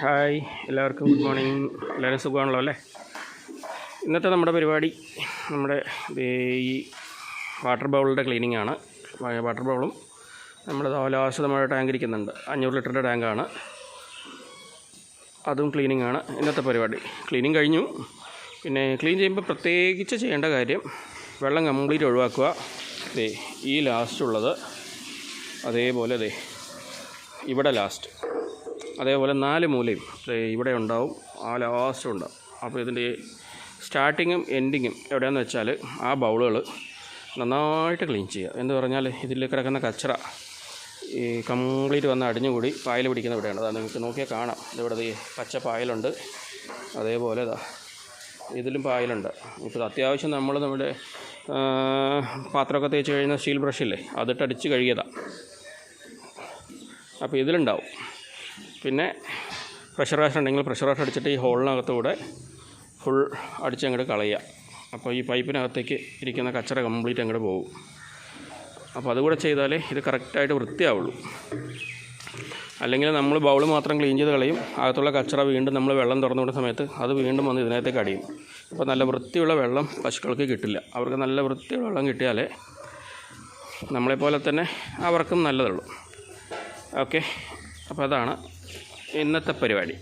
Hi, എല്ലാവർക്കും good morning. എല്ലാവരും സുഖമാണല്ലോ അല്ലേ? ഇന്നത്തെ നമ്മുടെ പരിപാടി നമ്മുടെ ഈ വാട്ടർ ബൗളിൻ്റെ ക്ലീനിങ് ആണ്. വാട്ടർ ബൗളും നമ്മുടെ ലാസ്റ്റ് നമ്മുടെ ടാങ്ക് ഇരിക്കുന്നുണ്ട്, 500 ലിറ്ററിൻ്റെ ടാങ്കാണ്. അതും ക്ലീനിങ് ആണ് ഇന്നത്തെ പരിപാടി. ക്ലീനിങ് കഴിഞ്ഞു. പിന്നെ ക്ലീൻ ചെയ്യുമ്പോൾ പ്രത്യേകിച്ച് ചെയ്യേണ്ട കാര്യം, വെള്ളം കംപ്ലീറ്റ് ഒഴിവാക്കുക. ഈ ലാസ്റ്റുള്ളത് അതേപോലെ ഇവിടെ ലാസ്റ്റ്, അതേപോലെ 4 മൂലയും ഇവിടെ ഉണ്ടാവും, ആ ലാസ്റ്റും ഉണ്ടാവും. അപ്പോൾ ഇതിൻ്റെ സ്റ്റാർട്ടിങ്ങും എൻഡിങ്ങും എവിടെയാണെന്ന് വെച്ചാൽ ആ ബൗളുകൾ നന്നായിട്ട് ക്ലീൻ ചെയ്യുക. എന്ന് പറഞ്ഞാൽ ഇതിൽ കിടക്കുന്ന കച്ചറ ഈ കംപ്ലീറ്റ് വന്ന് അടിഞ്ഞുകൂടി പായൽ പിടിക്കുന്ന ഇവിടെയാണ്. അതാണ് നിങ്ങൾക്ക് നോക്കിയാൽ കാണാം. ഇവിടെ പച്ച പായലുണ്ട്, അതേപോലെ ഇതിലും പായലുണ്ട്. ഇപ്പോൾ അത്യാവശ്യം നമ്മുടെ പാത്രമൊക്കെ തേച്ച് കഴിയുന്ന സ്റ്റീൽ ബ്രഷില്ലേ, അതിട്ടടിച്ച് കഴുകിയതാണ്. അപ്പോൾ ഇതിലുണ്ടാവും. പിന്നെ പ്രഷർ വാഷർ ഉണ്ടെങ്കിൽ പ്രഷർ വാഷർ അടിച്ചിട്ട് ഈ ഹോളിനകത്തൂടെ ഫുൾ അടിച്ചങ്ങോട്ട് കളയുക. അപ്പോൾ ഈ പൈപ്പിനകത്തേക്ക് ഇരിക്കുന്ന കച്ചറ കംപ്ലീറ്റ് അങ്ങോട്ട് പോകും. അപ്പോൾ അതുകൂടെ ചെയ്താലേ ഇത് കറക്റ്റായിട്ട് വൃത്തിയാവുള്ളൂ. അല്ലെങ്കിൽ നമ്മൾ ബൗൾ മാത്രം ക്ലീൻ ചെയ്ത് കളയും, അകത്തുള്ള കച്ചറ വീണ്ടും നമ്മൾ വെള്ളം തുറന്നു വിടുന്ന സമയത്ത് അത് വീണ്ടും വന്ന് ഇതിനകത്തേക്ക് അടിയും. അപ്പോൾ നല്ല വൃത്തിയുള്ള വെള്ളം പശുക്കൾക്ക് കിട്ടില്ല. അവർക്ക് നല്ല വൃത്തിയുള്ള വെള്ളം കിട്ടിയാലേ നമ്മളെപ്പോലെ തന്നെ അവർക്കും നല്ലതുള്ളൂ. ഓക്കെ, അപ്പോൾ അതാണ് ഇന്നത്തെ പരിപാടി.